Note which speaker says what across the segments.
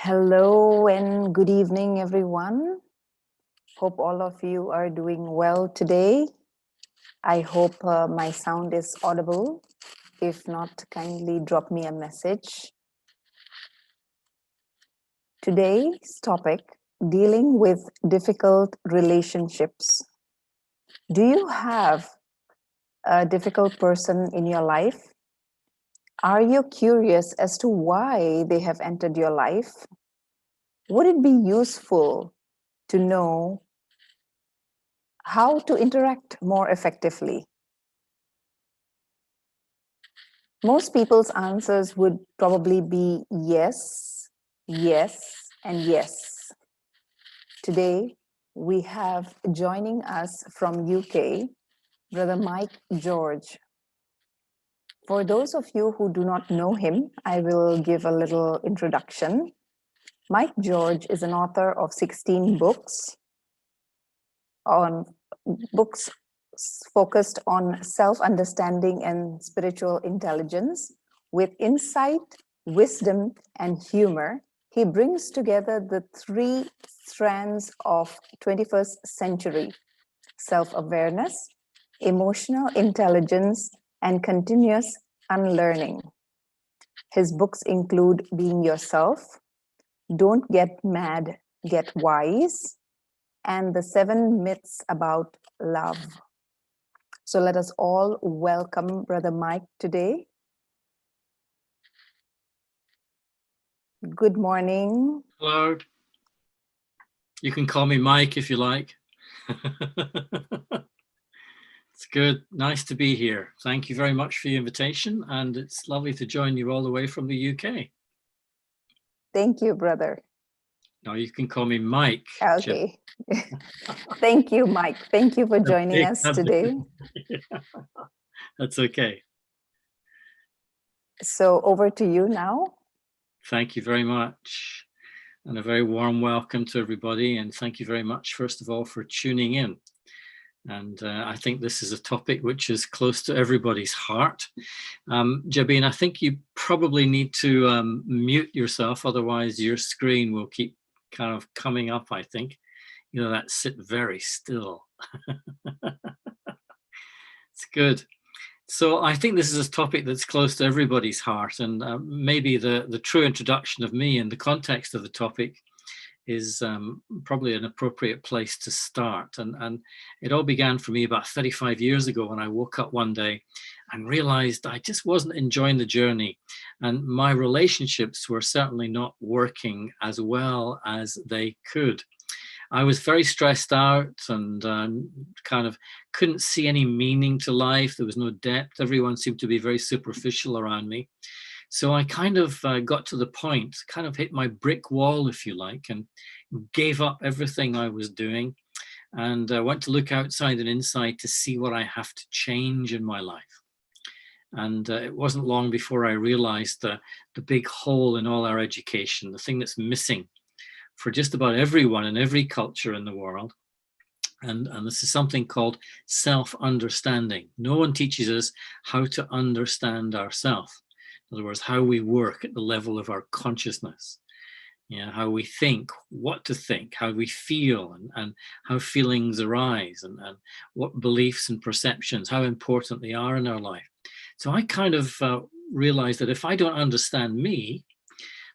Speaker 1: Hello and good evening, everyone. Hope all of you are doing well today. I hope my sound is audible. If not, kindly drop me a message. Today's topic, dealing with difficult relationships. Do you have a difficult person in your life? Are you curious as to why they have entered your life? Would it be useful to know how to interact more effectively? Most people's answers would probably be yes, yes, and yes. Today, we have joining us from UK, Brother Mike George. For those of you who do not know him, I will give a little introduction. Mike George is an author of 16 books on books focused on self-understanding and spiritual intelligence. With insight, wisdom, and humor, he brings together the three strands of 21st century: self-awareness, emotional intelligence, and continuous unlearning. His books include Being Yourself, Don't Get Mad, Get Wise, and The 7 Myths About Love. So let us all welcome Brother Mike today. Good morning.
Speaker 2: Hello. You can call me Mike if you like. It's good. Nice to be here. Thank you very much for the invitation, and it's lovely to join you all the way from the UK.
Speaker 1: Thank you, brother.
Speaker 2: Now you can call me Mike.
Speaker 1: Okay. Thank you, Mike. Thank you for joining us today.
Speaker 2: That's okay.
Speaker 1: So over to you now.
Speaker 2: Thank you very much. And a very warm welcome to everybody. And thank you very much, first of all, for tuning in. And I think this is a topic which is close to everybody's heart. Jabin, I think you probably need to mute yourself, otherwise your screen will keep kind of coming up, I think. You know, that sit very still. It's good. So I think this is a topic that's close to everybody's heart, and maybe the true introduction of me in the context of the topic is probably an appropriate place to start. And it all began for me about 35 years ago when I woke up one day and realized I just wasn't enjoying the journey, and my relationships were certainly not working as well as they could. I was very stressed out and kind of couldn't see any meaning to life. There was no depth. Everyone seemed to be very superficial around me. So I kind of got to the point, kind of hit my brick wall, if you like, and gave up everything I was doing and went to look outside and inside to see what I have to change in my life. And it wasn't long before I realized the big hole in all our education, the thing that's missing for just about everyone in every culture in the world. And this is something called self-understanding. No one teaches us how to understand ourselves. In other words, how we work at the level of our consciousness, how we think, what to think, how we feel, and how feelings arise, and what beliefs and perceptions, how important they are in our life. So I kind of realized that if I don't understand me,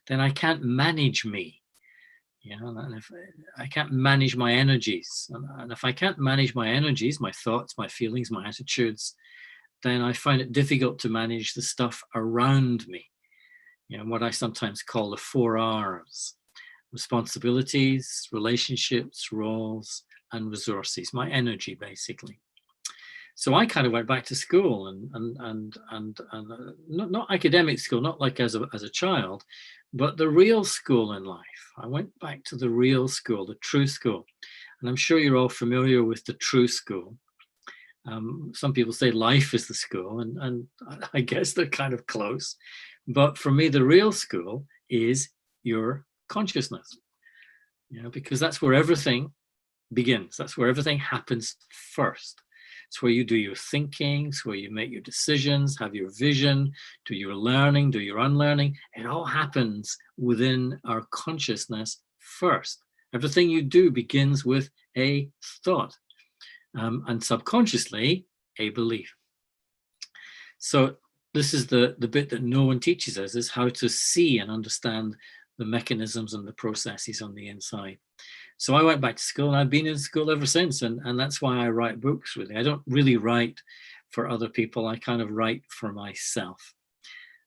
Speaker 2: then I can't manage me. And if I can't manage my energies, and if I can't manage my energies, my thoughts, my feelings, my attitudes, then I find it difficult to manage the stuff around me. What I sometimes call the 4 R's: responsibilities, relationships, roles, and resources, my energy, basically. So I kind of went back to school and not academic school, not like as a child, but the real school in life. I went back to the real school, the true school. And I'm sure you're all familiar with the true school. Some people say life is the school, and I guess they're kind of close. But for me, the real school is your consciousness, because that's where everything begins. That's where everything happens first. It's where you do your thinking. It's where you make your decisions, have your vision, do your learning, do your unlearning. It all happens within our consciousness first. Everything you do begins with a thought, and subconsciously a belief. So this is the bit that no one teaches us, is how to see and understand the mechanisms and the processes on the inside. So I went back to school, and I've been in school ever since. And that's why I write books, really. I don't really write for other people. I kind of write for myself.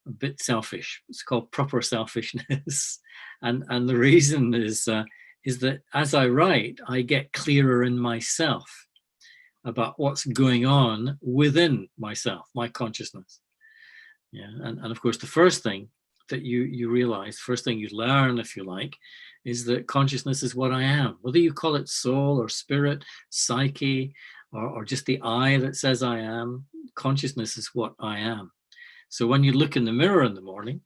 Speaker 2: A bit selfish. It's called proper selfishness. And the reason is that as I write, I get clearer in myself about what's going on within myself, my consciousness. Yeah, and of course, the first thing that you realize, first thing you learn, if you like, is that consciousness is what I am. Whether you call it soul or spirit, psyche, or just the I that says I am, consciousness is what I am. So when you look in the mirror in the morning,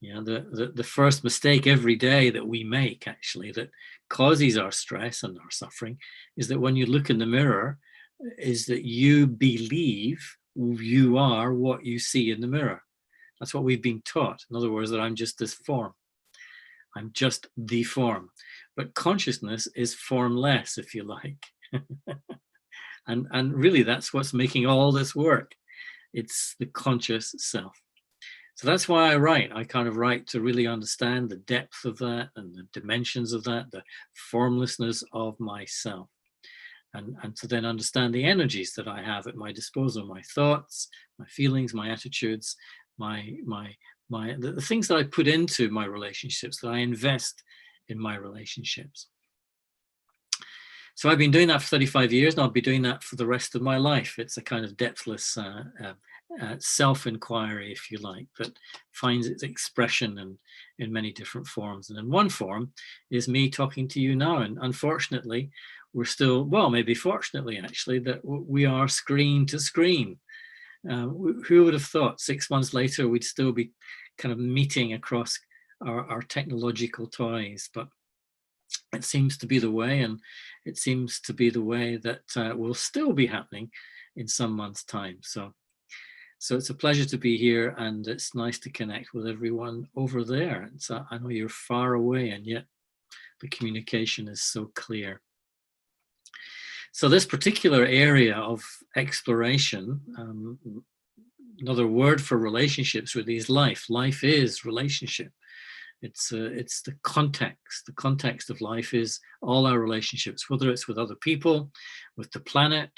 Speaker 2: the first mistake every day that we make, actually, that causes our stress and our suffering, is that when you look in the mirror, is that you believe you are what you see in the mirror. That's what we've been taught. In other words, that I'm just this form. I'm just the form. But consciousness is formless, if you like. and really, that's what's making all this work. It's the conscious self. So that's why I write. I kind of write to really understand the depth of that and the dimensions of that, the formlessness of myself. And to then understand the energies that I have at my disposal, my thoughts, my feelings, my attitudes, the things that I put into my relationships, that I invest in my relationships. So I've been doing that for 35 years, and I'll be doing that for the rest of my life. It's a kind of depthless self-inquiry, if you like, that finds its expression in many different forms. And in one form is me talking to you now. And unfortunately, we're still, well, maybe fortunately, actually, that we are screen to screen. Who would have thought 6 months later we'd still be kind of meeting across our technological toys? But it seems to be the way, and it seems to be the way that will still be happening in some months' time. So it's a pleasure to be here, and it's nice to connect with everyone over there. So I know you're far away, and yet the communication is so clear. So this particular area of exploration, another word for relationships really is life. Life is relationship. It's the context. The context of life is all our relationships, whether it's with other people, with the planet,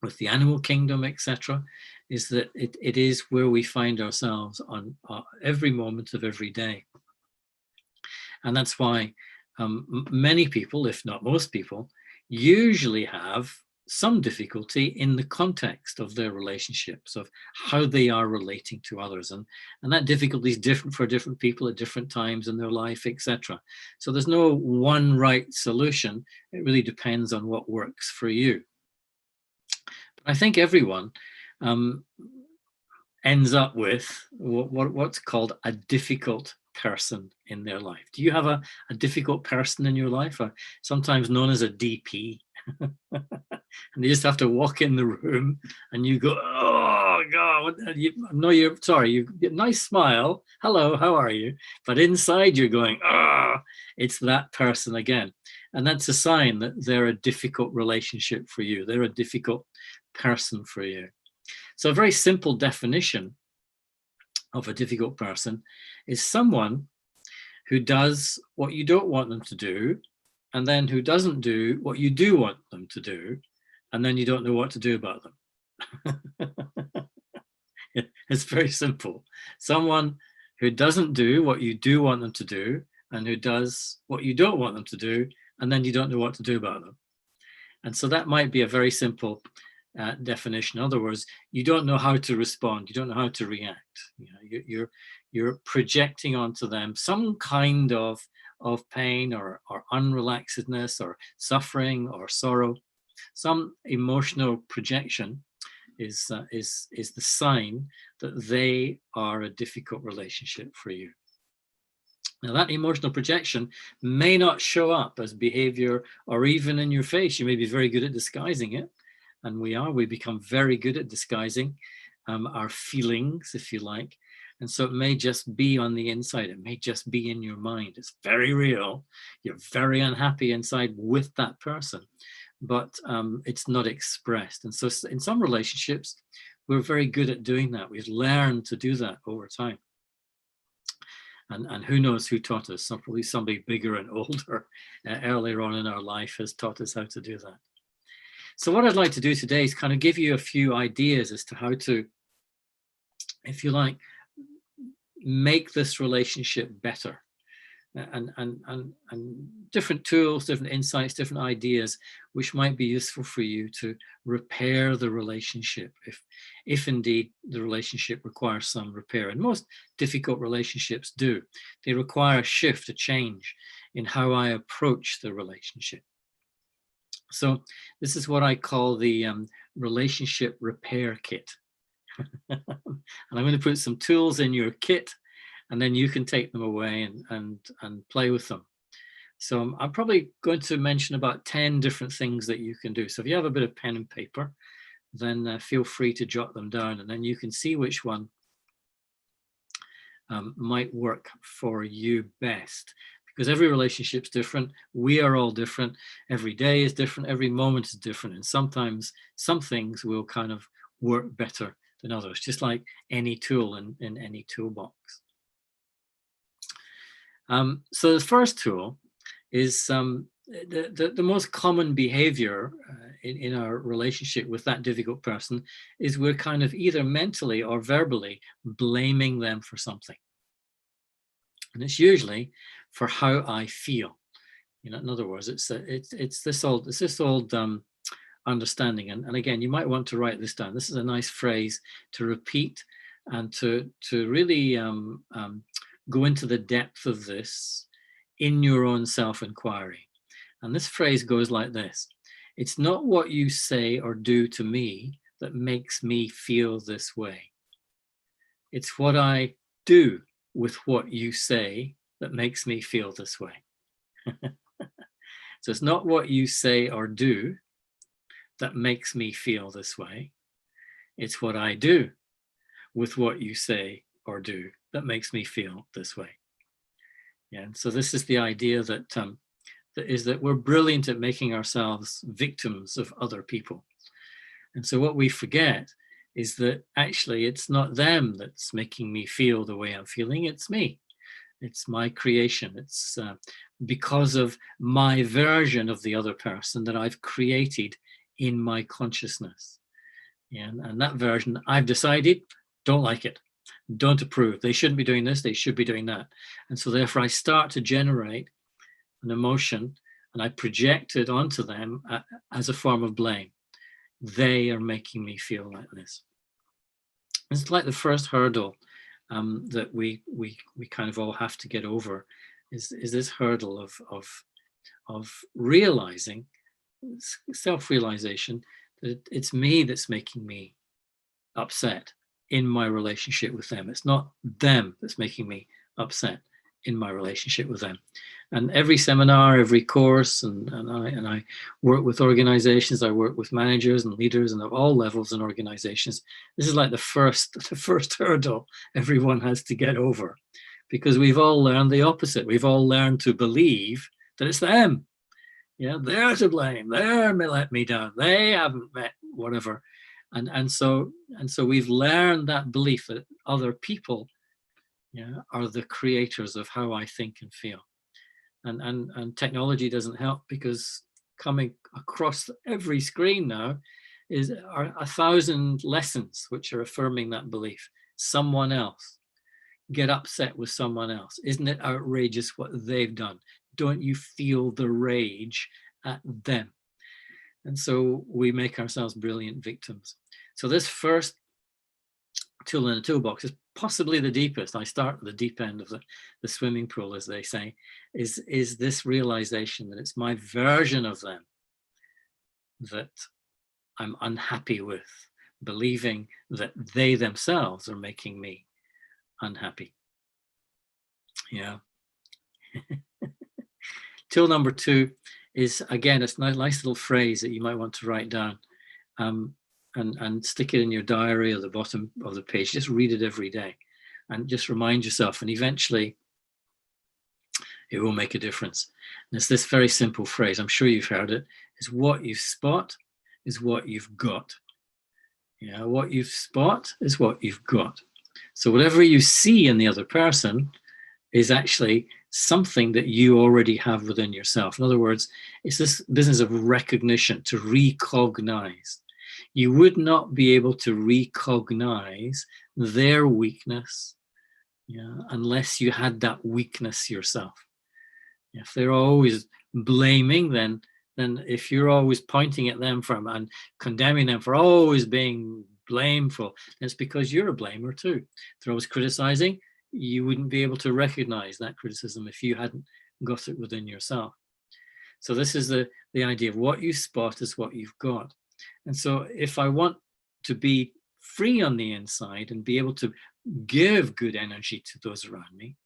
Speaker 2: with the animal kingdom, etc. Is that it is where we find ourselves on every moment of every day. And that's why many people, if not most people, usually have some difficulty in the context of their relationships, of how they are relating to others. And that difficulty is different for different people at different times in their life, etc. So there's no one right solution. It really depends on what works for you. But I think everyone ends up with what's called a difficult person in their life. Do you have a difficult person in your life, sometimes known as a DP? And you just have to walk in the room and you go, oh God, you're sorry, you get a nice smile, hello, how are you? But inside you're going, it's that person again. And that's a sign that they're a difficult relationship for you. They're a difficult person for you. So a very simple definition of a difficult person is someone who does what you don't want them to do, and then who doesn't do what you do want them to do, and then you don't know what to do about them. It's very simple. Someone who doesn't do what you do want them to do, and who does what you don't want them to do, and then you don't know what to do about them. And so that might be a very simple definition. In other words, you don't know how to respond. You don't know how to react. You're projecting onto them some kind of pain or unrelaxedness or suffering or sorrow. Some emotional projection is the sign that they are a difficult relationship for you. Now, that emotional projection may not show up as behavior or even in your face. You may be very good at disguising it. And we become very good at disguising our feelings, if you like. And so it may just be on the inside. It may just be in your mind. It's very real. You're very unhappy inside with that person, but it's not expressed. And so in some relationships, we're very good at doing that. We've learned to do that over time. And who knows who taught us? Probably somebody bigger and older earlier on in our life has taught us how to do that. So what I'd like to do today is kind of give you a few ideas as to how to, if you like, make this relationship better. And different tools, different insights, different ideas, which might be useful for you to repair the relationship, if indeed the relationship requires some repair. And most difficult relationships do. They require a shift, a change in how I approach the relationship. So this is what I call the relationship repair kit. And I'm going to put some tools in your kit, and then you can take them away and play with them. So I'm probably going to mention about 10 different things that you can do. So if you have a bit of pen and paper, then feel free to jot them down, and then you can see which one might work for you best. Because every relationship's different. We are all different. Every day is different. Every moment is different. And sometimes some things will kind of work better than others, just like any tool in any toolbox. So the first tool is the most common behavior in our relationship with that difficult person is we're kind of either mentally or verbally blaming them for something. And it's usually for how I feel. In other words, it's this old understanding. And again, you might want to write this down. This is a nice phrase to repeat and to really go into the depth of this in your own self-inquiry. And this phrase goes like this: it's not what you say or do to me that makes me feel this way. It's what I do with what you say that makes me feel this way. So it's not what you say or do that makes me feel this way. It's what I do with what you say or do that makes me feel this way. Yeah, and so this is the idea that we're brilliant at making ourselves victims of other people. And so what we forget is that actually it's not them that's making me feel the way I'm feeling, it's me. It's my creation. It's because of my version of the other person that I've created in my consciousness. Yeah, and that version, I've decided, don't like it, don't approve. They shouldn't be doing this, they should be doing that. And so therefore I start to generate an emotion and I project it onto them as a form of blame. They are making me feel like this. It's like the first hurdle that we kind of all have to get over is this hurdle of realizing, self-realization, that it's me that's making me upset in my relationship with them. It's not them that's making me upset in my relationship with them. And every seminar, every course, and I work with organizations, I work with managers and leaders and of all levels in organizations. This is like the first hurdle everyone has to get over, because we've all learned the opposite. We've all learned to believe that it's them. Yeah, they're to blame. They're let me down. They haven't met whatever. And so we've learned that belief that other people, yeah, are the creators of how I think and feel. And technology doesn't help, because coming across every screen now are 1,000 lessons which are affirming that belief. Someone else. Get upset with someone else. Isn't it outrageous what they've done? Don't you feel the rage at them? And so we make ourselves brilliant victims. So this first tool in the toolbox is possibly the deepest. I start at the deep end of the swimming pool, as they say, is this realization that it's my version of them that I'm unhappy with, believing that they themselves are making me unhappy. Yeah. Tool number 2 is, again, it's a nice little phrase that you might want to write down, and stick it in your diary or the bottom of the page. Just read it every day and just remind yourself, and eventually it will make a difference. And it's this very simple phrase, I'm sure you've heard it, is what you spot is what you've got. Yeah, what you spot is what you've got. So whatever you see in the other person is actually something that you already have within yourself. In other words, it's this business of recognition, to recognize. You would not be able to recognize their weakness, yeah, unless you had that weakness yourself. If they're always blaming, then if you're always pointing at them and condemning them for always being blameful, it's because you're a blamer too. If they're always criticizing, you wouldn't be able to recognize that criticism if you hadn't got it within yourself. So this is the idea of what you spot is what you've got. And so if I want to be free on the inside and be able to give good energy to those around me,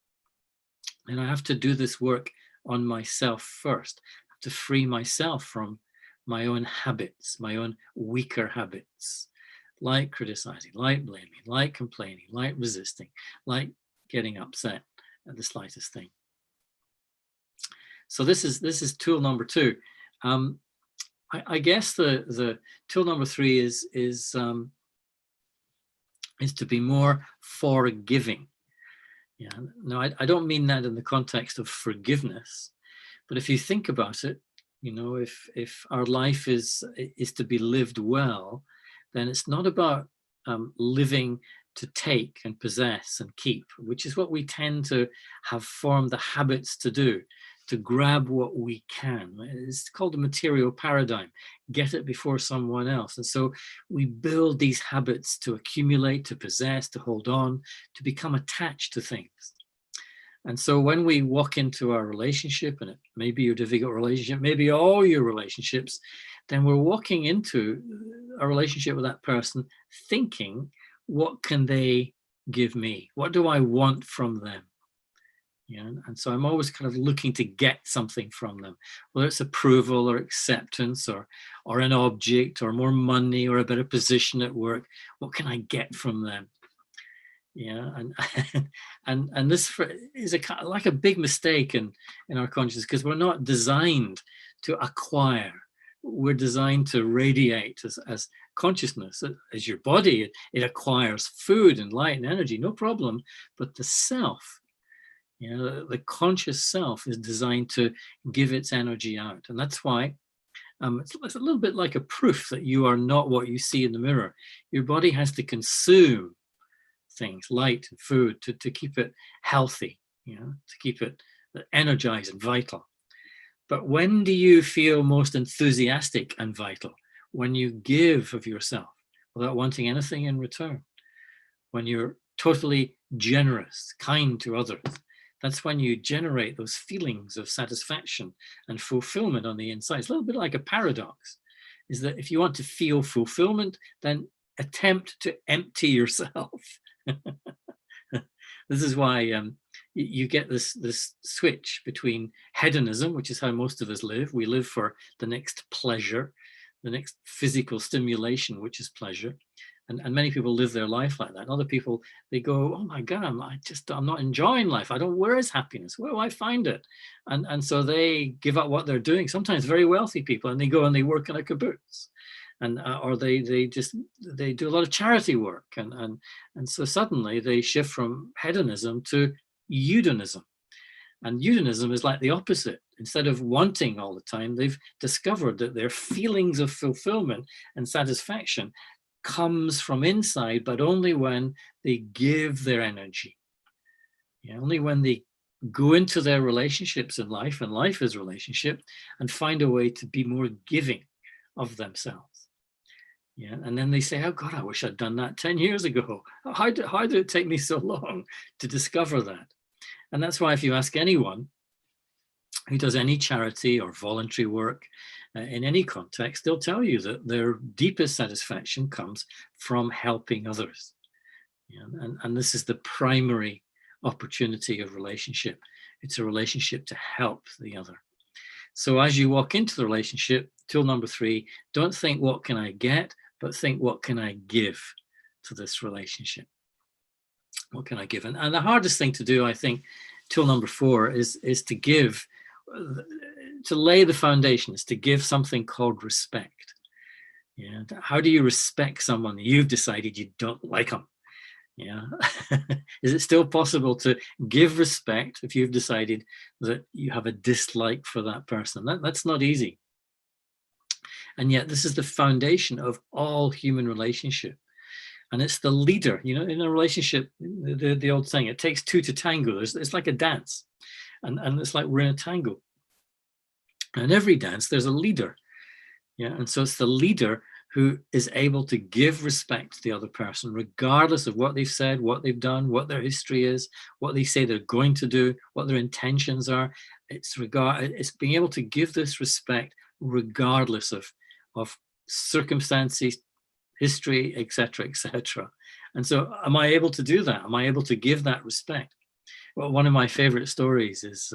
Speaker 2: then I have to do this work on myself first. I have to free myself from my own habits, my own weaker habits, like criticizing, like blaming, like complaining, like resisting, like getting upset at the slightest thing. So this is tool number 2. I guess the tool number 3 is to be more forgiving. Yeah. Now, I don't mean that in the context of forgiveness, but if you think about it, you know, if our life is to be lived well, then it's not about living to take and possess and keep, which is what we tend to have formed the habits to do, to grab what we can. It's called a material paradigm, get it before someone else. And so we build these habits to accumulate, to possess, to hold on, to become attached to things. And so when we walk into our relationship, and it may be your difficult relationship, maybe all your relationships, then we're walking into a relationship with that person thinking, what can they give me? What do I want from them? Yeah, and so I'm always kind of looking to get something from them, whether it's approval or acceptance or an object or more money or a better position at work. What can I get from them? Yeah, and this is like a big mistake in our consciousness, because we're not designed to acquire. We're designed to radiate as consciousness. As your body, it acquires food and light and energy, no problem. But the self, you know, the conscious self is designed to give its energy out. And that's why it's a little bit like a proof that you are not what you see in the mirror. Your body has to consume things, light and food, to keep it healthy, you know, to keep it energized and vital. But when do you feel most enthusiastic and vital? When you give of yourself without wanting anything in return. When you're totally generous, kind to others. That's when you generate those feelings of satisfaction and fulfillment on the inside. It's a little bit like a paradox, is that if you want to feel fulfillment, then attempt to empty yourself. This is why you get this switch between hedonism, which is how most of us live. We live for the next pleasure, the next physical stimulation, which is pleasure. And many people live their life like that. And other people, they go, oh my God, I'm not enjoying life. Where is happiness? Where do I find it? And so they give up what they're doing. Sometimes very wealthy people, and they go and they work in a kibbutz. And or they do a lot of charity work, and so suddenly they shift from hedonism to eudanism. And eudanism is like the opposite. Instead of wanting all the time, they've discovered that their feelings of fulfillment and satisfaction comes from inside, but only when they give their energy. Yeah, only when they go into their relationships in life, and life is relationship, and find a way to be more giving of themselves. Yeah, and then they say, oh God, I wish I'd done that 10 years ago. How did it take me so long to discover that? And that's why if you ask anyone who does any charity or voluntary work in any context, they'll tell you that their deepest satisfaction comes from helping others. Yeah, and this is the primary opportunity of relationship, It's a relationship to help the other. So as you walk into the relationship, tool number 3, don't think what can I get, but think what can I give to this relationship? What can I give? And the hardest thing to do, I think, tool number 4 is to give, to lay the foundation, is to give something called respect. Yeah. How do you respect someone that you've decided you don't like them? Yeah. Is it still possible to give respect if you've decided that you have a dislike for that person? That's not easy. And yet this is the foundation of all human relationship. And it's the leader, you know, in a relationship, the old saying, it takes 2 to tango. It's like a dance. And it's like we're in a tango. And every dance, there's a leader. Yeah. And so it's the leader who is able to give respect to the other person, regardless of what they've said, what they've done, what their history is, what they say they're going to do, what their intentions are. It's being able to give this respect regardless of circumstances, history, etc., etc. And so am I able to do that? Am I able to give that respect? Well, one of my favorite stories is,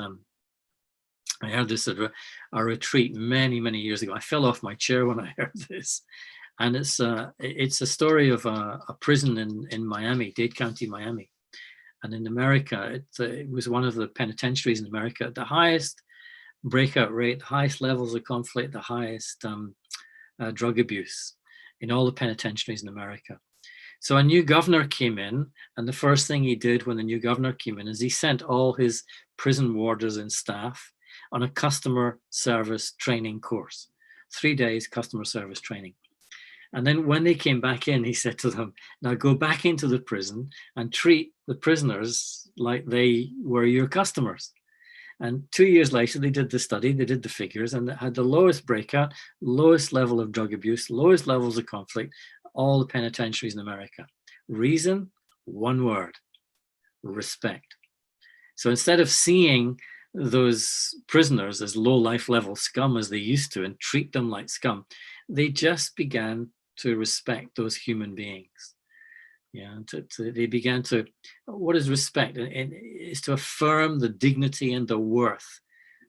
Speaker 2: I heard this at a retreat many, many years ago. I fell off my chair when I heard this. And it's a story of a prison in Miami, Dade County, Miami. And in America, it was one of the penitentiaries in America, the highest breakout rate, the highest levels of conflict, the highest drug abuse in all the penitentiaries in America. So a new governor came in, and the first thing he did when the new governor came in is he sent all his prison warders and staff on a customer service training course, 3 days customer service training. And then when they came back in, he said to them, now go back into the prison and treat the prisoners like they were your customers. And 2 years later, they did the study, they did the figures, and it had the lowest breakout, lowest level of drug abuse, lowest levels of conflict, all the penitentiaries in America. Reason, one word, respect. So instead of seeing those prisoners as low life level scum as they used to and treat them like scum, they just began to respect those human beings. Yeah, they began to, what is respect? And it's to affirm the dignity and the worth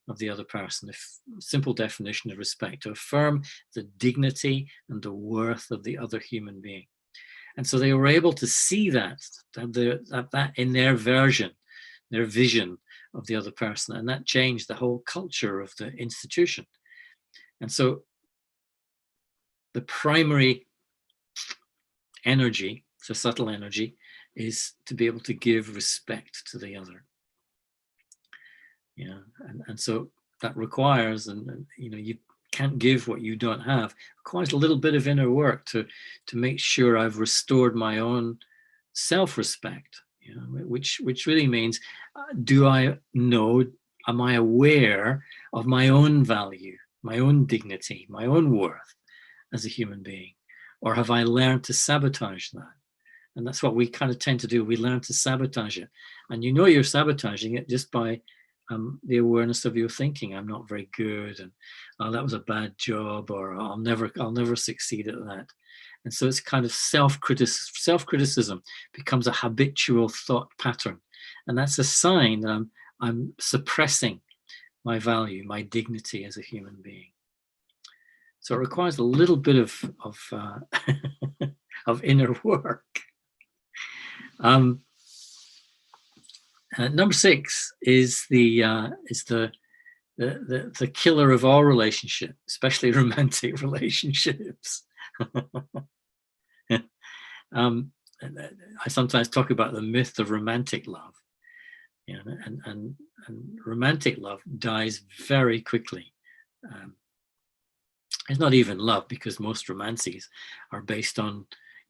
Speaker 2: of the other person. The simple definition of respect, to affirm the dignity and the worth of the other human being. And so they were able to see that in their vision of the other person, and that changed the whole culture of the institution. And so the primary energy, it's a subtle energy, is to be able to give respect to the other. Yeah, and so that requires, and you know, you can't give what you don't have. It requires a little bit of inner work to make sure I've restored my own self-respect. You know, which really means, do I know? Am I aware of my own value, my own dignity, my own worth as a human being, or have I learned to sabotage that? And that's what we kind of tend to do. We learn to sabotage it, and you know you're sabotaging it just by the awareness of your thinking. I'm not very good, and oh, that was a bad job, or I'll never succeed at that. And so it's kind of self-criticism becomes a habitual thought pattern, and that's a sign that I'm suppressing my value, my dignity as a human being. So it requires a little bit of of inner work. Number 6 is the killer of all relationships, especially romantic relationships. I sometimes talk about the myth of romantic love, you know, and romantic love dies very quickly. It's not even love, because most romances are based on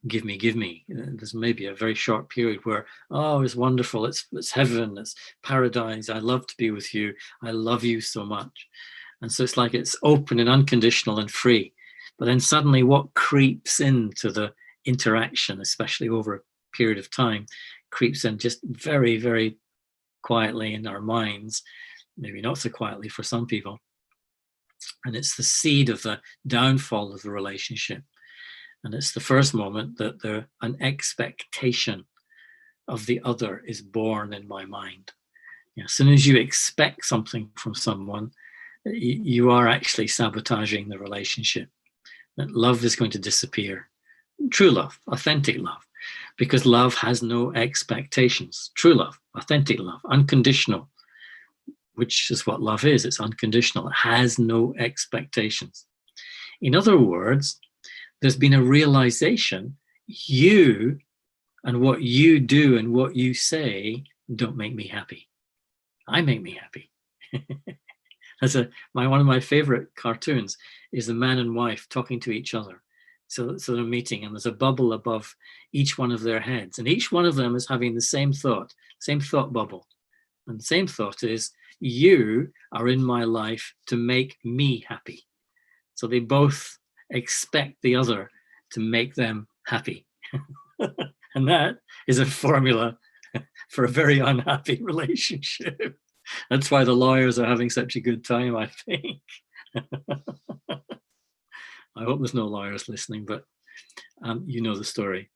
Speaker 2: give me. There's maybe a very short period where, oh, it's wonderful, it's heaven, it's paradise, I love to be with you, I love you so much. And so it's like it's open and unconditional and free. But then suddenly what creeps into the interaction, especially over a period of time, creeps in just very, very quietly in our minds, maybe not so quietly for some people. And it's the seed of the downfall of the relationship. And it's the first moment that an expectation of the other is born in my mind. As soon as you expect something from someone, you are actually sabotaging the relationship. That love is going to disappear. True love, authentic love, because love has no expectations. True love, authentic love, unconditional, which is what love is. It's unconditional. It has no expectations. In other words, there's been a realization you and what you do and what you say don't make me happy. I make me happy. One of my favorite cartoons is the man and wife talking to each other. So they're meeting, and there's a bubble above each one of their heads, and each one of them is having the same thought bubble. And the same thought is, you are in my life to make me happy. So they both expect the other to make them happy. And that is a formula for a very unhappy relationship. That's why the lawyers are having such a good time, I think. I hope there's no lawyers listening, but you know the story.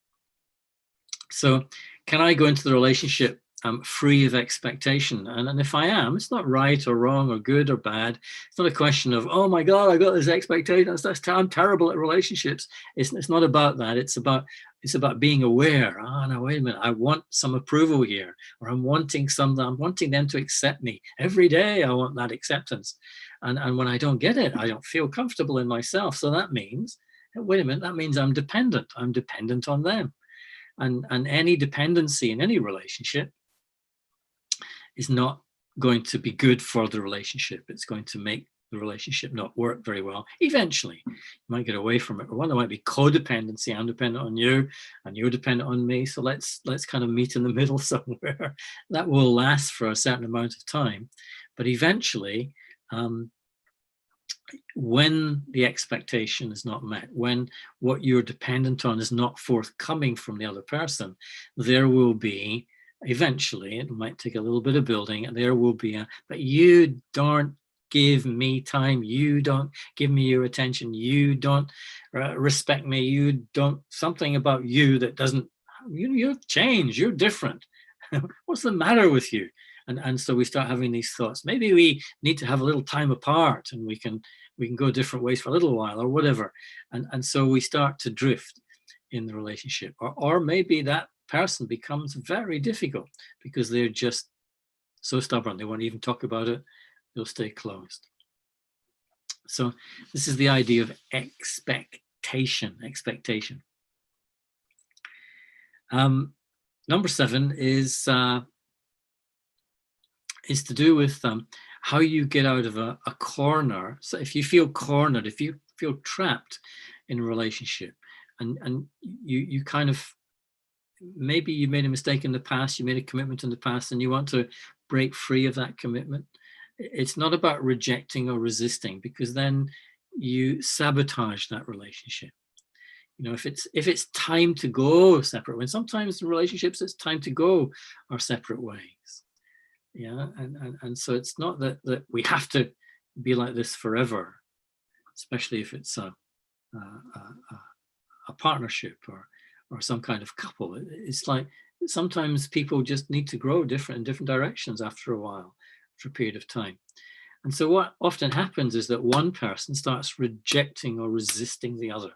Speaker 2: So can I go into the relationship free of expectation? And if I am, it's not right or wrong or good or bad. It's not a question of, oh my God, I got this expectation. I'm terrible at relationships. It's not about that. It's about being aware. Oh no, wait a minute. I want some approval here, or I'm wanting them to accept me every day. I want that acceptance. And when I don't get it, I don't feel comfortable in myself. So that means, wait a minute, that means I'm dependent. I'm dependent on them. And any dependency in any relationship is not going to be good for the relationship. It's going to make the relationship not work very well. Eventually, you might get away from it. Or one, there might be codependency. I'm dependent on you, and you're dependent on me. So let's kind of meet in the middle somewhere. That will last for a certain amount of time, but eventually, when the expectation is not met, when what you're dependent on is not forthcoming from the other person, there will be, eventually, it might take a little bit of building, and there will be but you don't give me time, you don't give me your attention, you don't respect me, you don't, something about you that doesn't, you've changed, you're different. What's the matter with you? And so we start having these thoughts. Maybe we need to have a little time apart, and we can go different ways for a little while, or whatever. And so we start to drift in the relationship. Or maybe that person becomes very difficult because they're just so stubborn. They won't even talk about it. They'll stay closed. So this is the idea of expectation. Number 7 is to do with how you get out of a corner. So if you feel cornered, if you feel trapped in a relationship, and you kind of, maybe you made a mistake in the past, you made a commitment in the past, and you want to break free of that commitment. It's not about rejecting or resisting, because then you sabotage that relationship. You know, if it's time to go separate, when sometimes in relationships it's time to go our separate ways. Yeah, and so it's not that we have to be like this forever, especially if it's a partnership or some kind of couple. It's like sometimes people just need to grow in different directions after a while, after a period of time. And so what often happens is that one person starts rejecting or resisting the other.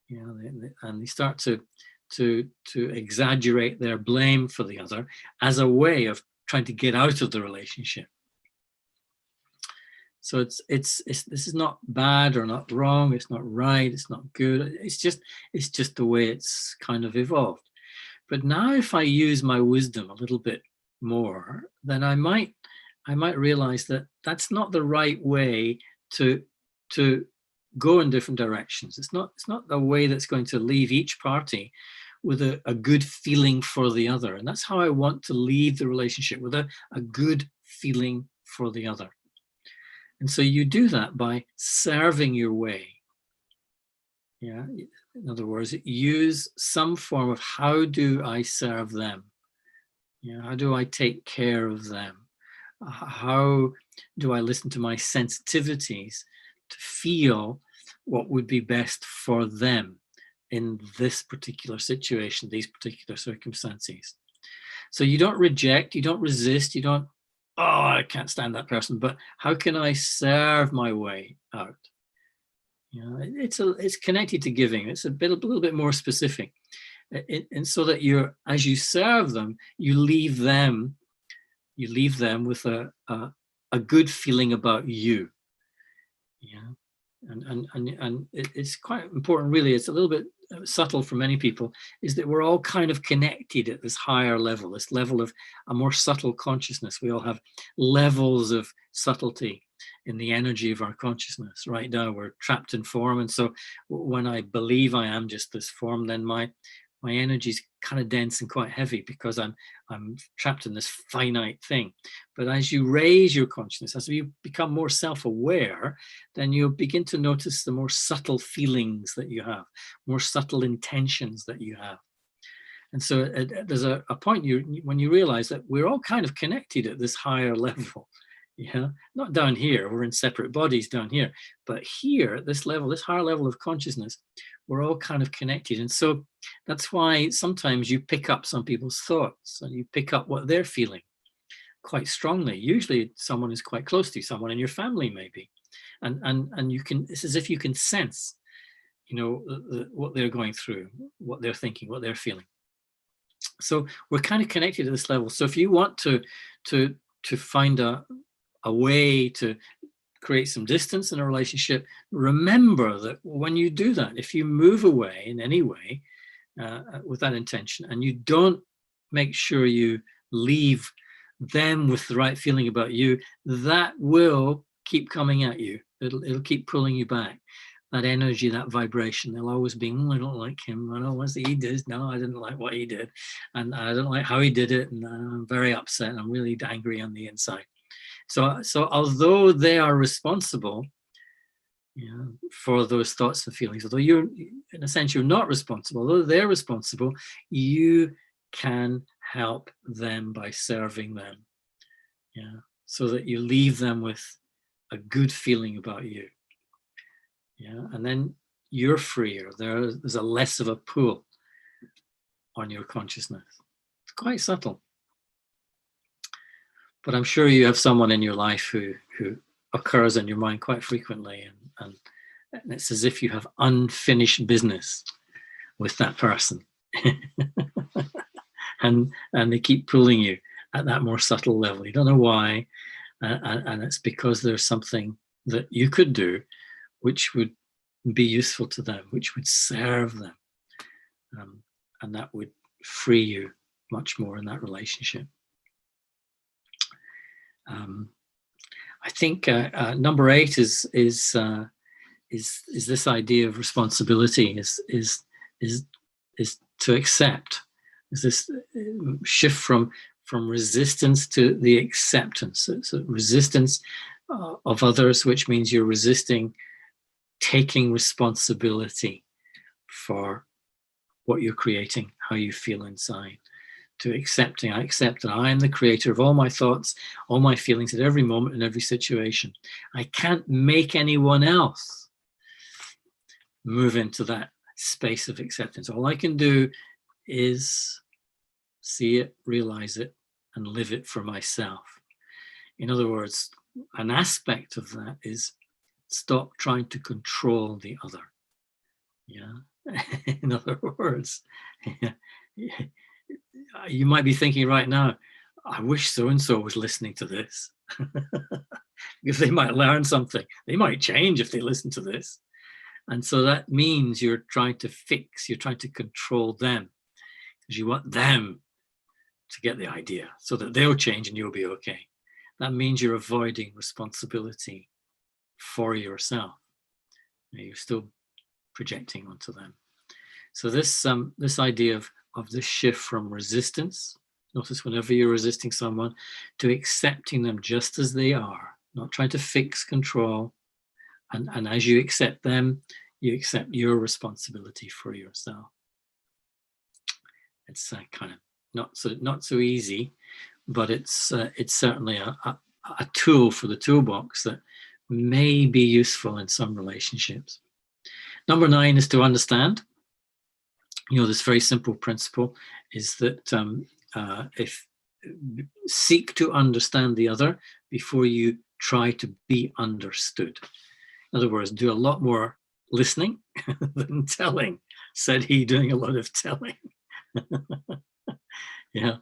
Speaker 2: You know, and they start to exaggerate their blame for the other as a way of trying to get out of the relationship. So it's this is not bad or not wrong. It's not right. It's not good. It's just the way it's kind of evolved. But now, if I use my wisdom a little bit more, then I might realize that that's not the right way to go in different directions. It's not the way that's going to leave each party with a good feeling for the other. And that's how I want to leave the relationship, with a good feeling for the other. And so you do that by serving your way. Yeah. In other words, use some form of, how do I serve them? Yeah. How do I take care of them? How do I listen to my sensitivities to feel what would be best for them in this particular situation, these particular circumstances? So you don't reject, you don't resist, you don't oh, I can't stand that person, but how can I serve my way out? You know, it's connected to giving. It's a little bit more specific, and so that as you serve them, you leave them with a good feeling about you. Yeah, and it's quite important, really. It's a little bit subtle for many people, is that we're all kind of connected at this higher level, this level of a more subtle consciousness. We all have levels of subtlety in the energy of our consciousness. Right now we're trapped in form, and so when I believe I am just this form, then my energy is kind of dense and quite heavy, because I'm trapped in this finite thing. But as you raise your consciousness, as you become more self-aware, then you'll begin to notice the more subtle feelings that you have, more subtle intentions that you have. And so there's a point when you realize that we're all kind of connected at this higher level. Yeah, not down here, we're in separate bodies down here, but here at this level, this higher level of consciousness, we're all kind of connected. And so that's why sometimes you pick up some people's thoughts and you pick up what they're feeling quite strongly. Usually someone is quite close to you, someone in your family maybe, and you can, it's as if you can sense, you know, what they're going through, what they're thinking, what they're feeling. So we're kind of connected at this level. So if you want to find a way to create some distance in a relationship, remember that when you do that, if you move away in any way with that intention, and you don't make sure you leave them with the right feeling about you, that will keep coming at you. It'll keep pulling you back. That energy, that vibration, they'll always be, I don't like him. I don't know what he did. No, I didn't like what he did. And I don't like how he did it. And I'm very upset. I'm really angry on the inside. So although they are responsible, you know, for those thoughts and feelings, although you're, in a sense, you're not responsible, although they're responsible, you can help them by serving them. Yeah, so that you leave them with a good feeling about you. Yeah, and then you're freer. There's a less of a pull on your consciousness. It's quite subtle. But I'm sure you have someone in your life who occurs in your mind quite frequently, and it's as if you have unfinished business with that person. and they keep pulling you at that more subtle level. You don't know why, and it's because there's something that you could do which would be useful to them, which would serve them, and that would free you much more in that relationship. I think number 8 is this idea of responsibility, is to accept. Is this shift from resistance to the acceptance? So resistance of others, which means you're resisting taking responsibility for what you're creating, how you feel inside. To accepting, I accept that I am the creator of all my thoughts, all my feelings at every moment, in every situation. I can't make anyone else move into that space of acceptance. All I can do is see it, realize it, and live it for myself. In other words, an aspect of that is stop trying to control the other. Yeah. In other words, you might be thinking right now, I wish so-and-so was listening to this. Because they might learn something. They might change if they listen to this. And so that means you're trying to fix, you're trying to control them, because you want them to get the idea so that they'll change and you'll be okay. That means you're avoiding responsibility for yourself. You're still projecting onto them. So this idea of this shift from resistance, notice whenever you're resisting someone, to accepting them just as they are, not trying to fix, control, and as you accept them, you accept your responsibility for yourself. It's kind of not so easy, but it's certainly a tool for the toolbox that may be useful in some relationships. Number 9 is to understand. You know, this very simple principle is that if seek to understand the other before you try to be understood. In other words, do a lot more listening than telling, said he, doing a lot of telling. Yeah.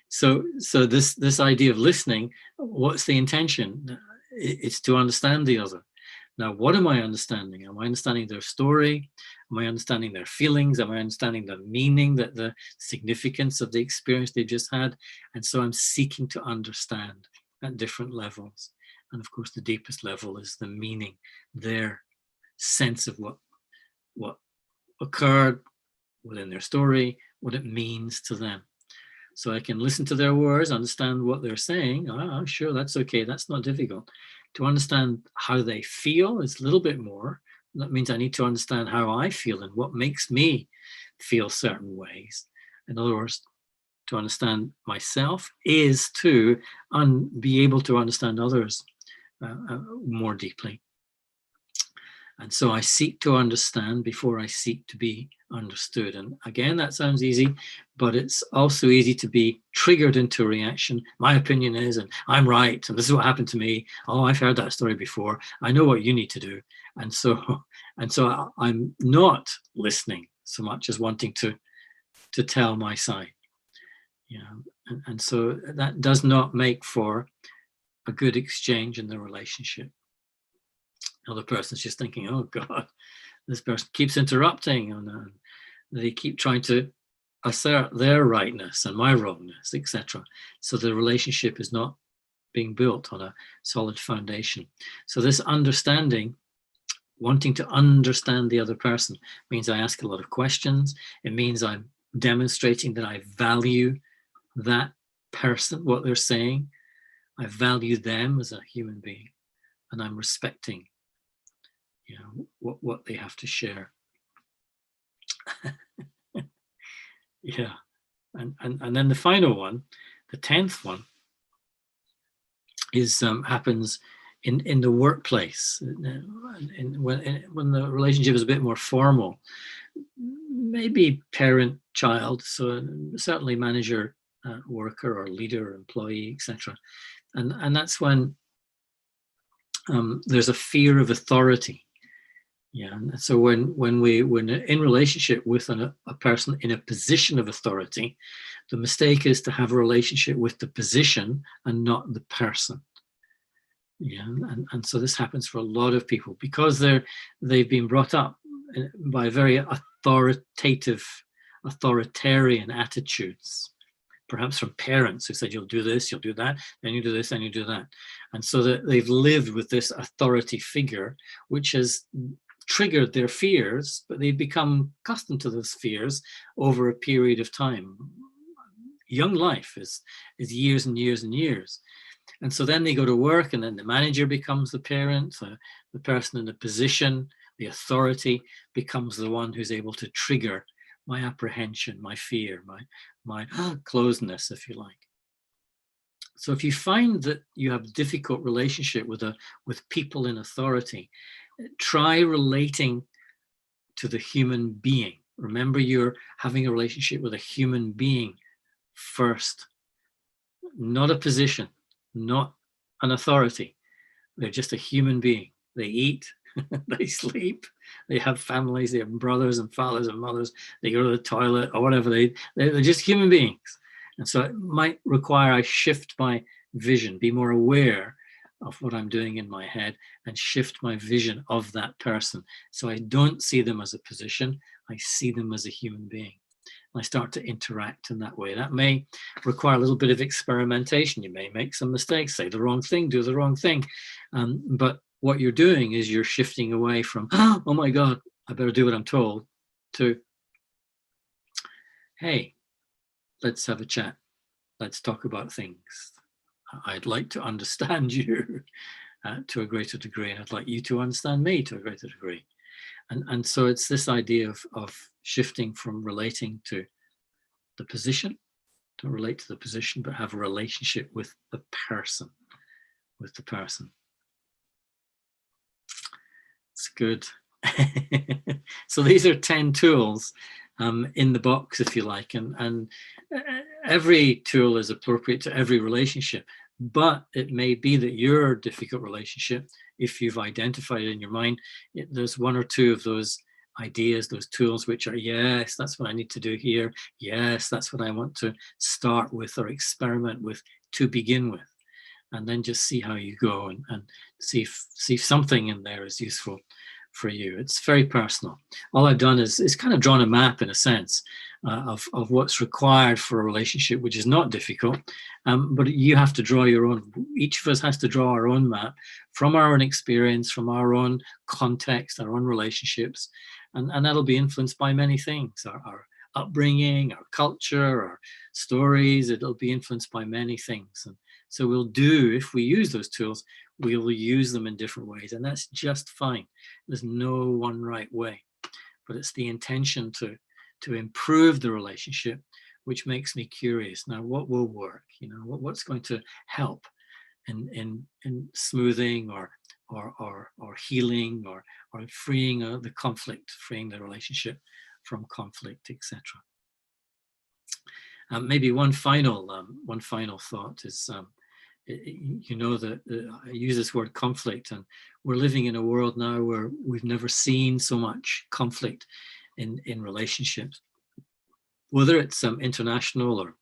Speaker 2: So this idea of listening, what's the intention? It's to understand the other. Now, what am I understanding? Am I understanding their story? Am I understanding their feelings? Am I understanding the meaning, that the significance of the experience they just had? And so I'm seeking to understand at different levels. And of course, the deepest level is the meaning, their sense of what occurred within their story, what it means to them. So I can listen to their words, understand what they're saying. Oh, sure, that's okay. That's not difficult. To understand how they feel is a little bit more. That means I need to understand how I feel and what makes me feel certain ways. In other words, to understand myself is to be able to understand others more deeply. And so I seek to understand before I seek to be understood. And again, that sounds easy, but it's also easy to be triggered into a reaction. My opinion is, and I'm right, and this is what happened to me. Oh, I've heard that story before. I know what you need to do. And so I'm not listening so much as wanting to tell my side. And so that does not make for a good exchange in the relationship. The other person's just thinking, oh God, this person keeps interrupting, and they keep trying to assert their rightness and my wrongness, etc. So the relationship is not being built on a solid foundation. So this understanding, wanting to understand the other person, means I ask a lot of questions. It means I'm demonstrating that I value that person, what they're saying. I value them as a human being, and I'm respecting what they have to share. Yeah. And then the final one, the 10th one, is happens in the workplace, when the relationship is a bit more formal, maybe parent child, so certainly manager worker, or leader, employee, etc. And that's when there's a fear of authority. Yeah, and so when we're in relationship with a person in a position of authority, the mistake is to have a relationship with the position and not the person. Yeah, and so this happens for a lot of people because they've been brought up by very authoritarian attitudes, perhaps from parents who said, you'll do this, you'll do that, then you do this, then you do that. And so that they've lived with this authority figure, which has triggered their fears, but they've become accustomed to those fears over a period of time. Young life is years and years and years. And so then they go to work, and then the manager becomes the parent, the person in the position, the authority, becomes the one who's able to trigger my apprehension, my fear, my closeness, if you like. So if you find that you have a difficult relationship with people in authority, try relating to the human being. Remember, you're having a relationship with a human being first, not a position, not an authority. They're just a human being. They eat, they sleep, they have families, they have brothers and fathers and mothers, they go to the toilet or whatever. They're just human beings. And so it might require I shift my vision, be more aware of what I'm doing in my head, and shift my vision of that person. So I don't see them as a position, I see them as a human being. I start to interact in that way. That may require a little bit of experimentation. You may make some mistakes, say the wrong thing, do the wrong thing. But what you're doing is you're shifting away from, oh my God, I better do what I'm told, to, hey, let's have a chat. Let's talk about things. I'd like to understand you to a greater degree, and I'd like you to understand me to a greater degree. And so it's this idea of shifting from relating to the position, to relate to the position, but have a relationship with the person, It's good. So these are 10 tools in the box, if you like, and every tool is appropriate to every relationship, but it may be that your difficult relationship, if you've identified it in your mind, there's one or two of those ideas, those tools, which are, yes, that's what I need to do here. Yes, that's what I want to start with or experiment with to begin with. And then just see how you go, and see if something in there is useful for you. It's very personal. All I've done is kind of drawn a map, in a sense, of what's required for a relationship, which is not difficult, but you have to draw your own. Each of us has to draw our own map from our own experience, from our own context, our own relationships, and that'll be influenced by many things, our upbringing, our culture, our stories. It'll be influenced by many things. And so if we use those tools, we will use them in different ways, and that's just fine. There's no one right way, but it's the intention to improve the relationship, which makes me curious. Now, what will work? What's going to help in smoothing or healing or freeing the conflict, freeing the relationship from conflict, etc. Maybe one final thought is, that I use this word conflict, and we're living in a world now where we've never seen so much conflict in relationships, whether it's international or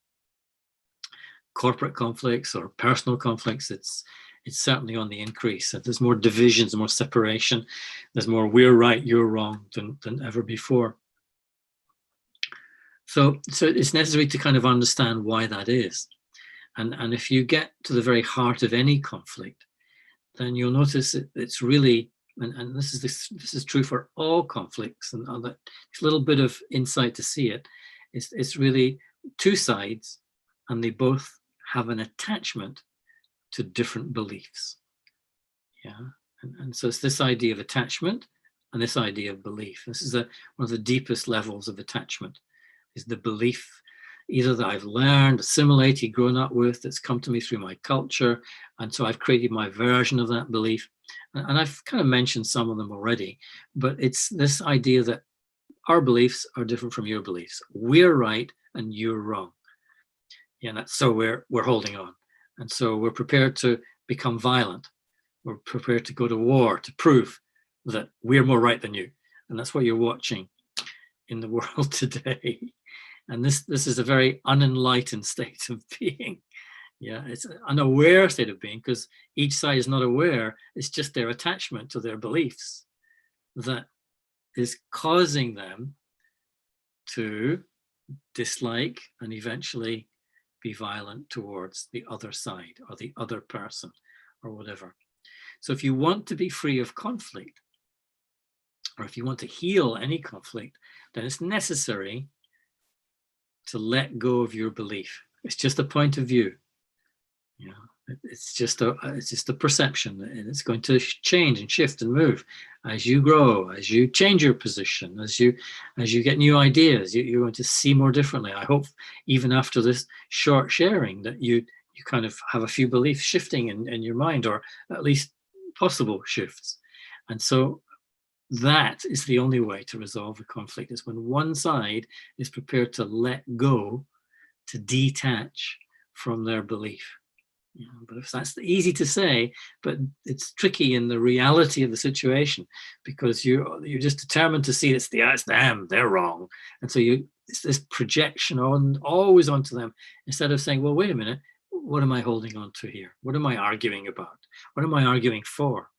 Speaker 2: corporate conflicts or personal conflicts. It's certainly on the increase. There's more divisions, more separation. There's more we're right, you're wrong than ever before. So it's necessary to kind of understand why that is. And if you get to the very heart of any conflict, then you'll notice it's really, and this is true for all conflicts, and a little bit of insight to see it, it's really two sides, and they both have an attachment to different beliefs. Yeah, and so it's this idea of attachment and this idea of belief. This is one of the deepest levels of attachment, is the belief either that I've learned, assimilated, grown up with, that's come to me through my culture, and so I've created my version of that belief. And I've kind of mentioned some of them already, but it's this idea that our beliefs are different from your beliefs. We're right and you're wrong. Yeah, and so we're holding on. And so we're prepared to become violent. We're prepared to go to war to prove that we're more right than you. And that's what you're watching in the world today. And this is a very unenlightened state of being. Yeah, it's an unaware state of being, because each side is not aware. It's just their attachment to their beliefs that is causing them to dislike and eventually be violent towards the other side or the other person or whatever. So if you want to be free of conflict, or if you want to heal any conflict, then it's necessary to let go of your belief. It's just a point of view. It's just a perception, and it's going to change and shift and move as you grow, as you change your position, as you get new ideas. You're going to see more differently. I hope even after this short sharing that you kind of have a few beliefs shifting in your mind, or at least possible shifts. And so that is the only way to resolve the conflict, is when one side is prepared to let go, to detach from their belief. But if that's easy to say, but it's tricky in the reality of the situation, because you're just determined to see it's them, they're wrong, and so it's this projection always onto them, instead of saying, well, wait a minute, what am I holding on to here? What am I arguing about? What am I arguing for?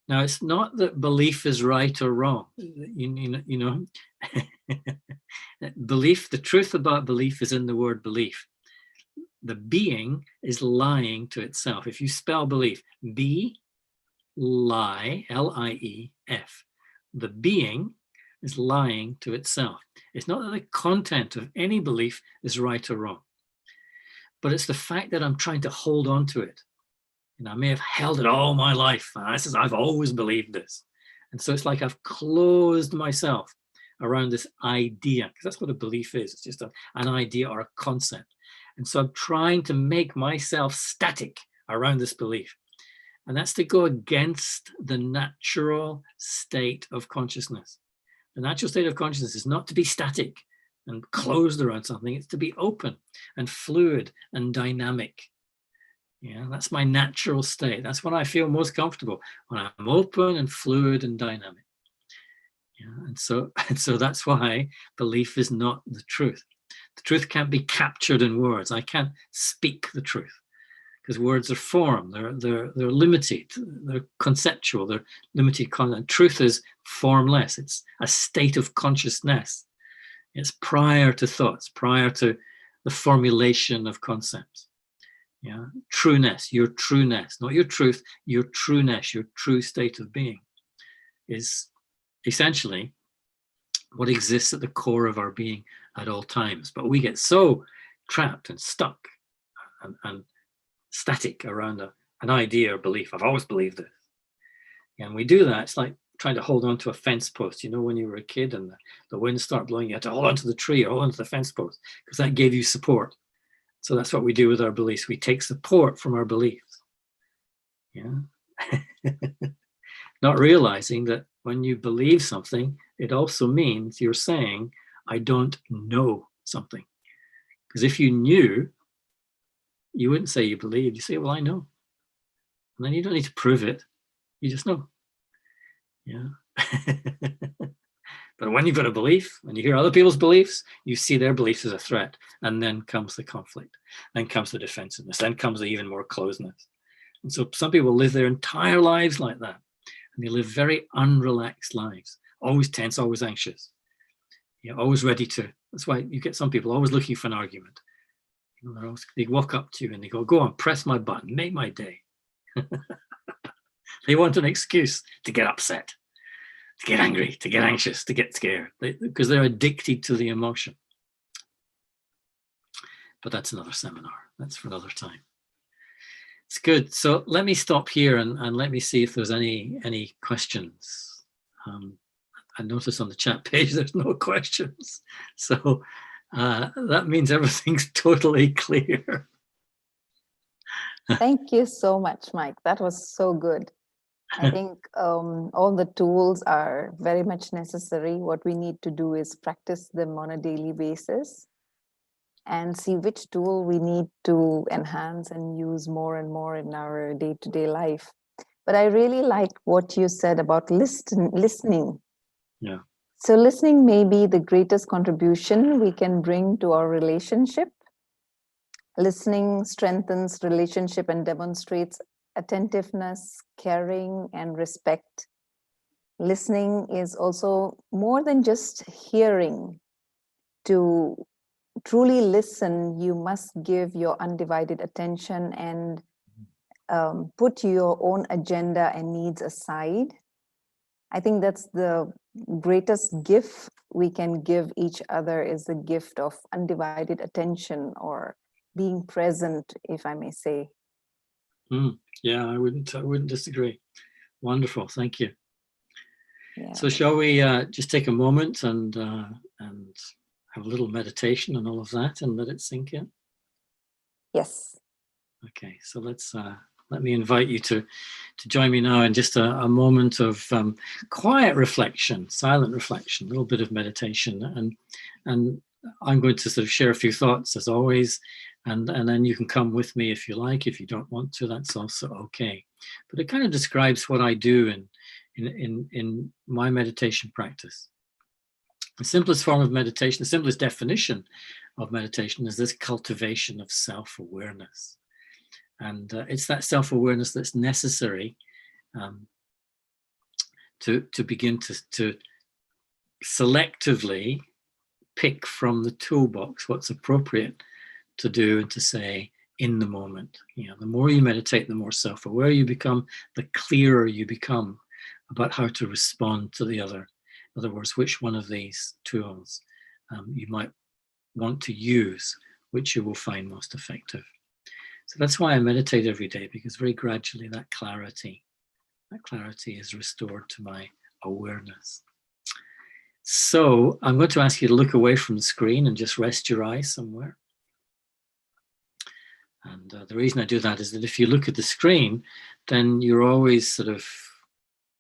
Speaker 2: Now, it's not that belief is right or wrong. Belief, the truth about belief is in the word belief. The being is lying to itself. If you spell belief, lie, L-I-E-F, the being is lying to itself. It's not that the content of any belief is right or wrong, but it's the fact that I'm trying to hold on to it. I may have held it all my life. I've always believed this. And so it's like I've closed myself around this idea, because that's what a belief is. It's just an idea or a concept. And so I'm trying to make myself static around this belief. And that's to go against the natural state of consciousness. The natural state of consciousness is not to be static, and closed around something. It's to be open and fluid and dynamic. Yeah, that's my natural state. That's when I feel most comfortable, when I'm open and fluid and dynamic. Yeah, and so that's why belief is not the truth. The truth can't be captured in words. I can't speak the truth because words are form. They're limited. They're conceptual. They're limited content. Truth is formless. It's a state of consciousness. It's prior to thoughts, prior to the formulation of concepts. Yeah, trueness, your trueness, not your truth, your trueness, your true state of being is essentially what exists at the core of our being at all times. But we get so trapped and stuck and static around an idea or belief. I've always believed this. And we do that. It's like trying to hold on to a fence post. You know, when you were a kid and the wind started blowing, you had to hold onto the tree or hold onto the fence post because that gave you support. So that's what we do with our beliefs. We take support from our beliefs. Yeah. Not realizing that when you believe something, it also means you're saying, I don't know something. Because if you knew, you wouldn't say you believed. You say, well, I know. And then you don't need to prove it. You just know. Yeah. But when you've got a belief, when you hear other people's beliefs, you see their beliefs as a threat. And then comes the conflict. Then comes the defensiveness. Then comes the even more closeness. And so some people live their entire lives like that. And they live very unrelaxed lives. Always tense, always anxious. You're always ready to. That's why you get some people always looking for an argument. You know, they walk up to you and they go on, press my button, make my day. They want an excuse to get upset, to get angry, to get anxious, to get scared, because they're addicted to the emotion. But that's another seminar. That's for another time. It's good. So let me stop here and let me see if there's any questions. I notice on the chat page there's no questions. So that means everything's totally clear.
Speaker 1: Thank you so much, Mike. That was so good. I think all the tools are very much necessary. What we need to do is practice them on a daily basis and see which tool we need to enhance and use more and more in our day-to-day life. But I really like what you said about listening.
Speaker 2: Yeah.
Speaker 1: So listening may be the greatest contribution we can bring to our relationship. Listening strengthens relationship and demonstrates attentiveness, caring, and respect. Listening is also more than just hearing. To truly listen, you must give your undivided attention and put your own agenda and needs aside. I think that's the greatest gift we can give each other, is the gift of undivided attention, or being present, if I may say.
Speaker 2: Yeah, I wouldn't disagree. Wonderful, thank you.
Speaker 1: Yeah.
Speaker 2: So shall we just take a moment and have a little meditation and all of that and let it sink in?
Speaker 1: Yes.
Speaker 2: Okay, so let me invite you to join me now in just a moment of quiet reflection, silent reflection, a little bit of meditation, and I'm going to sort of share a few thoughts as always, and then you can come with me if you like. If you don't want to, that's also okay. But it kind of describes what I do in my meditation practice. The simplest form of meditation, the simplest definition of meditation, is this cultivation of self-awareness. And it's that self-awareness that's necessary to begin to selectively pick from the toolbox what's appropriate to do and to say in the moment. You know, the more you meditate, the more self-aware you become, the clearer you become about how to respond to the other. In other words, which one of these tools you might want to use, which you will find most effective. So that's why I meditate every day, because very gradually that clarity is restored to my awareness. So I'm going to ask you to look away from the screen and just rest your eyes somewhere. And the reason I do that is that if you look at the screen, then you're always sort of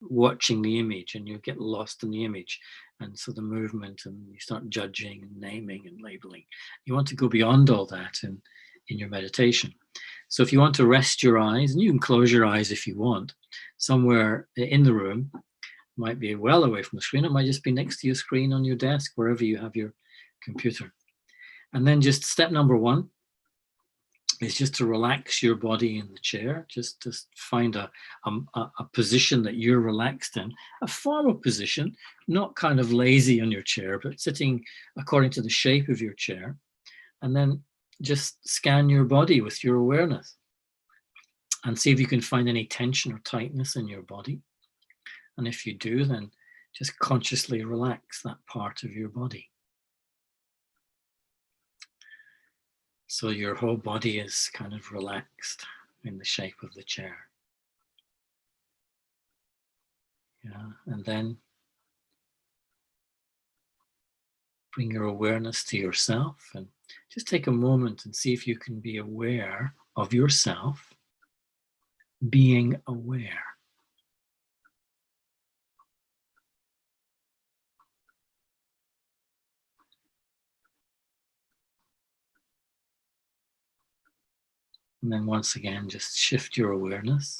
Speaker 2: watching the image and you get lost in the image. And so the movement, and you start judging and naming and labeling. You want to go beyond all that in your meditation. So if you want to rest your eyes, and you can close your eyes if you want, somewhere in the room, might be well away from the screen, it might just be next to your screen on your desk, wherever you have your computer. And then just step number one is just to relax your body in the chair. Just find a position that you're relaxed in, a formal position, not kind of lazy on your chair, but sitting according to the shape of your chair. And then just scan your body with your awareness and see if you can find any tension or tightness in your body. And if you do, then just consciously relax that part of your body. So your whole body is kind of relaxed in the shape of the chair. Yeah, and then bring your awareness to yourself and just take a moment and see if you can be aware of yourself being aware. And then once again, just shift your awareness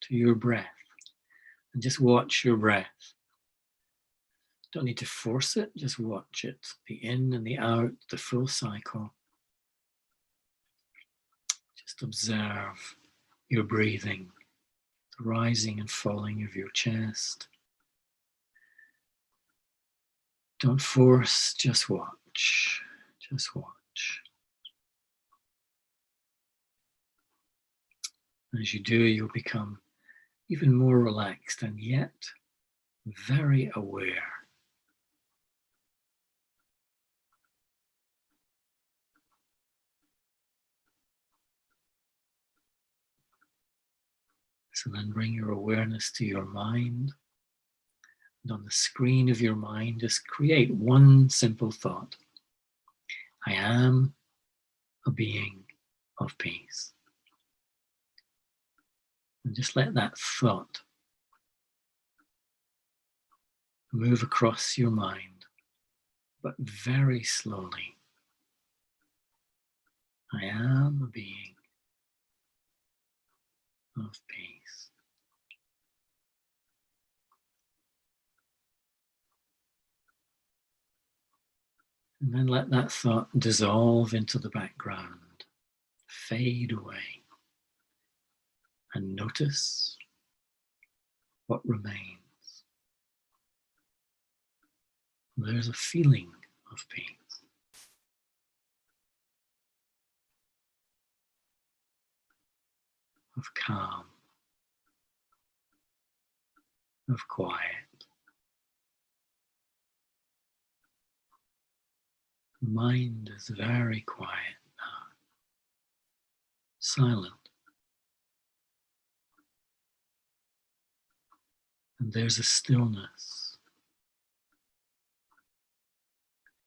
Speaker 2: to your breath and just watch your breath. Don't need to force it, just watch it. The in and the out, the full cycle. Just observe your breathing, the rising and falling of your chest. Don't force, just watch. Just watch. As you do, you'll become even more relaxed and yet very aware. So then bring your awareness to your mind. And on the screen of your mind, just create one simple thought. I am a being of peace. And just let that thought move across your mind, but very slowly. I am a being of peace. And then let that thought dissolve into the background, fade away, and notice what remains. There's a feeling of peace, of calm, of quiet. The mind is very quiet now, silent. And there's a stillness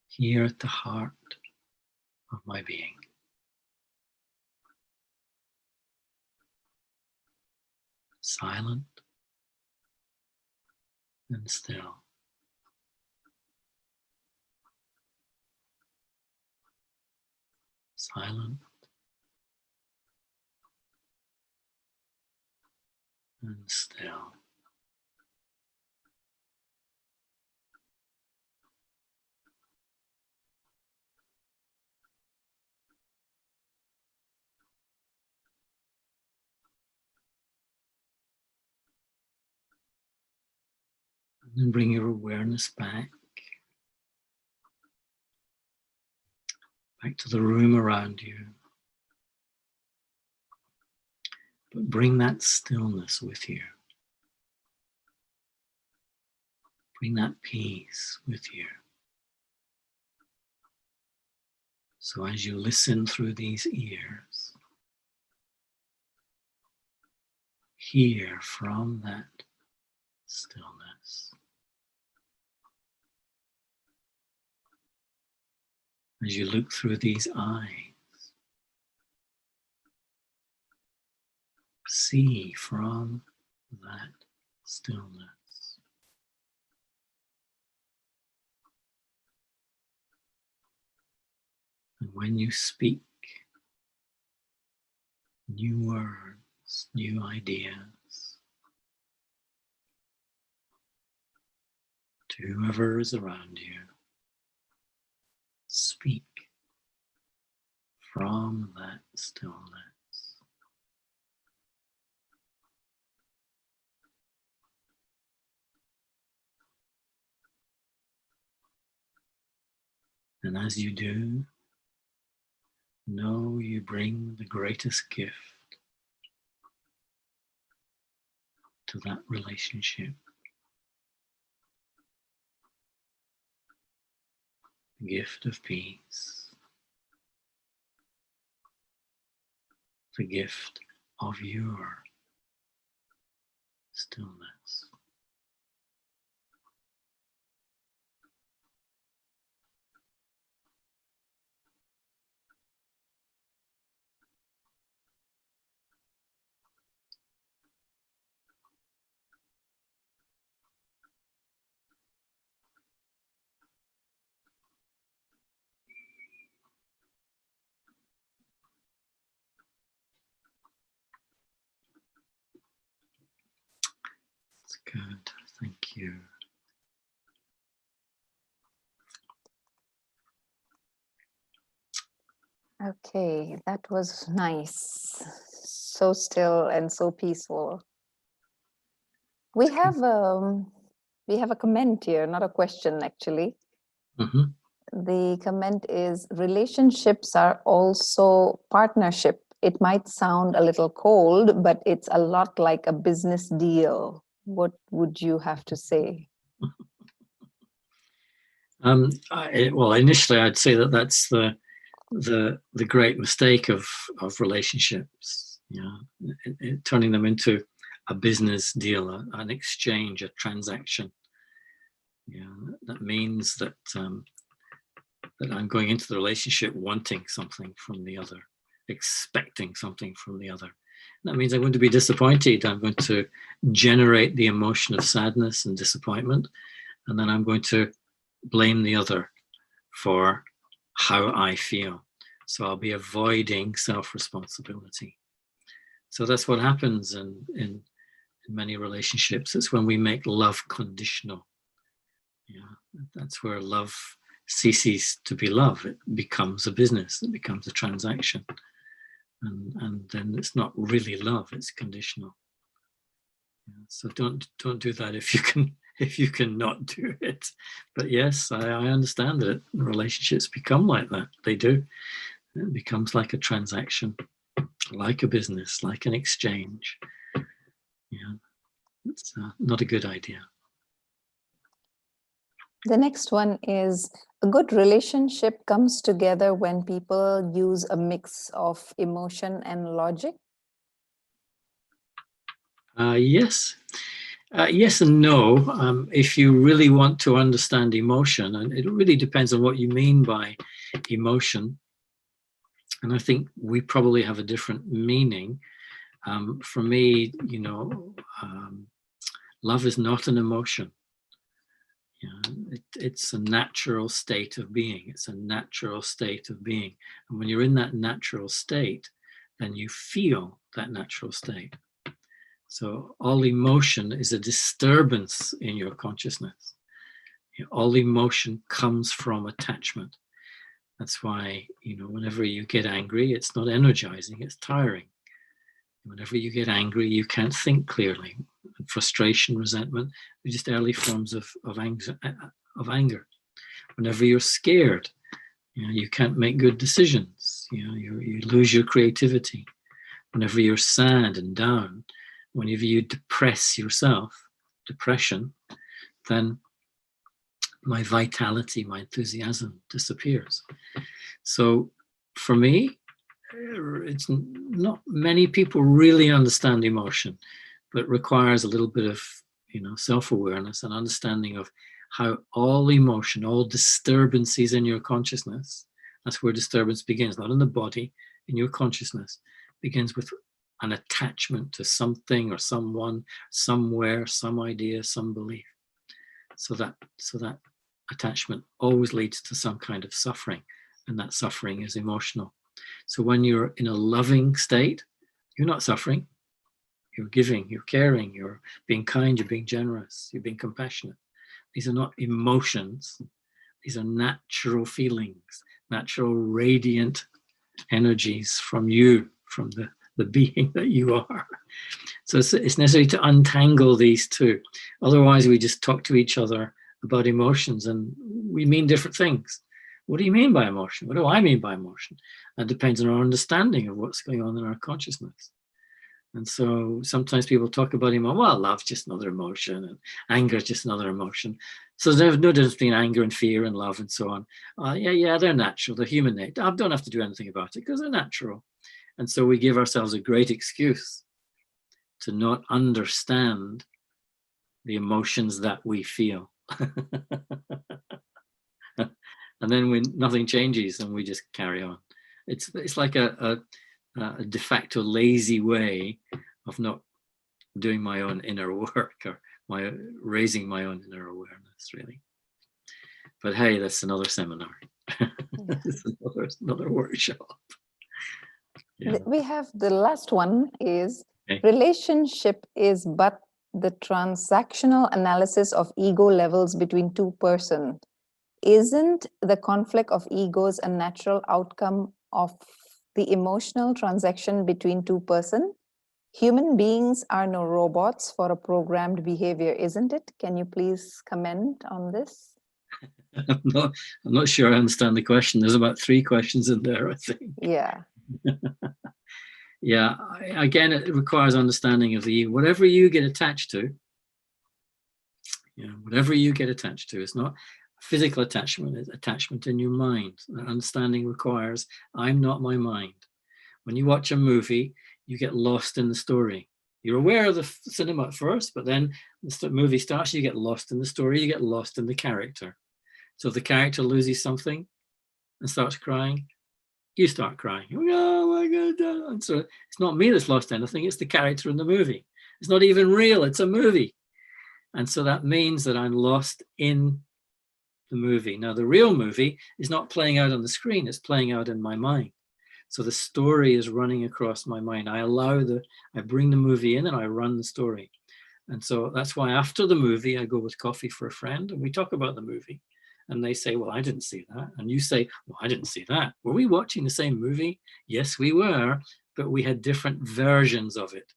Speaker 2: here at the heart of my being. Silent and still. Silent and still. And then bring your awareness back to the room around you. But bring that stillness with you. Bring that peace with you. So as you listen through these ears, hear from that stillness. As you look through these eyes, see from that stillness. when you speak new words, new ideas to whoever is around you, speak from that stillness. And as you do, know you bring the greatest gift to that relationship. The gift of peace. The gift of your stillness. That's good. Thank you.
Speaker 1: Okay, that was nice. So still and so peaceful. We have a comment here, not a question actually.
Speaker 2: Mm-hmm.
Speaker 1: The comment is, relationships are also partnership. It might sound a little cold, but it's a lot like a business deal. What would you have to say?
Speaker 2: Well, initially, I'd say that that's the great mistake of relationships. Turning them into a business deal, an exchange, a transaction. That means that that I'm going into the relationship wanting something from the other, expecting something from the other. That means I'm going to be disappointed. I'm going to generate the emotion of sadness and disappointment, and then I'm going to blame the other for how I feel. So I'll be avoiding self-responsibility. So that's what happens in many relationships. It's when we make love conditional. That's where love ceases to be love. It becomes a business. It becomes a transaction. And then it's not really love. It's conditional. So don't do that if you can not do it. But yes, I understand that relationships become like that. They do. It becomes like a transaction, like a business, like an exchange. It's not a good idea.
Speaker 1: The next one is, a good relationship comes together when people use a mix of emotion and logic.
Speaker 2: Yes. Yes and no. If you really want to understand emotion, and it really depends on what you mean by emotion, and I think we probably have a different meaning. For me, love is not an emotion. It's a natural state of being. It's a natural state of being. And when you're in that natural state, then you feel that natural state. So all emotion is a disturbance in your consciousness. All emotion comes from attachment. That's why, whenever you get angry, it's not energizing, it's tiring. Whenever you get angry, you can't think clearly. Frustration, resentment, they're just early forms of anger. Whenever you're scared, you can't make good decisions. You lose your creativity. Whenever you're sad and down, whenever you depress yourself, depression, then my vitality, my enthusiasm disappears. So for me, it's not many people really understand emotion, but it requires a little bit of self-awareness and understanding of how all emotion, all disturbances in your consciousness, that's where disturbance begins, not in the body, in your consciousness, begins with an attachment to something or someone, somewhere, some idea, some belief. So that attachment always leads to some kind of suffering. and that suffering is emotional. So when you're in a loving state, you're not suffering. You're giving, you're caring, you're being kind, you're being generous, you're being compassionate. These are not emotions. These are natural feelings, natural radiant energies from you, from the being that you are. So it's necessary to untangle these two. Otherwise, we just talk to each other about emotions and we mean different things. What do you mean by emotion? What do I mean by emotion? That depends on our understanding of what's going on in our consciousness. And so sometimes people talk about emotion. Well, love's just another emotion, and anger is just another emotion. So there's no difference between anger and fear and love and so on. Yeah, they're natural. They're human nature. I don't have to do anything about it because they're natural. And so we give ourselves a great excuse to not understand the emotions that we feel. And then when nothing changes, and we just carry on. It's like a de facto lazy way of not doing my own inner work or raising my own inner awareness, really. But hey, that's another seminar. It's another workshop. Yeah.
Speaker 1: We have the last one is
Speaker 2: Okay.
Speaker 1: relationship is but the transactional analysis of ego levels between two persons. Isn't the conflict of egos a natural outcome of the emotional transaction between two persons? Human beings are no robots for a programmed behavior, isn't it? Can you please comment on this?
Speaker 2: I'm not sure I understand the question. There's about 3 questions in there, I think.
Speaker 1: Yeah.
Speaker 2: Yeah, again, it requires understanding of the ego. Whatever you get attached to, whatever you get attached to, it's not physical attachment, it's attachment in your mind. That understanding requires, I'm not my mind. When you watch a movie, you get lost in the story. You're aware of the cinema at first, but then the movie starts, you get lost in the story, you get lost in the character. So if the character loses something and starts crying, you start crying. Oh my God. And so it's not me that's lost anything, it's the character in the movie. It's not even real, it's a movie. And so that means that I'm lost in the movie. Now, the real movie is not playing out on the screen, it's playing out in my mind. So the story is running across my mind. I bring the movie in and I run the story. And so that's why after the movie, I go with coffee for a friend and we talk about the movie. And they say, well, I didn't see that. And you say, well, I didn't see that. Were we watching the same movie? Yes, we were, but we had different versions of it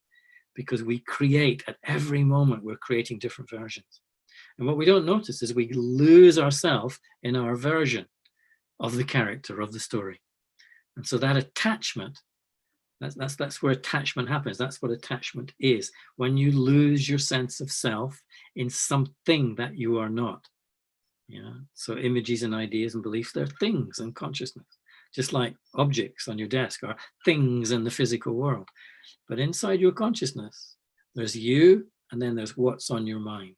Speaker 2: because we create at every moment, we're creating different versions. And what we don't notice is we lose ourselves in our version of the character of the story. And so that attachment, that's where attachment happens. That's what attachment is. When you lose your sense of self in something that you are not. Yeah. So images and ideas and beliefs, they're things in consciousness, just like objects on your desk are things in the physical world. But inside your consciousness, there's you, and then there's what's on your mind.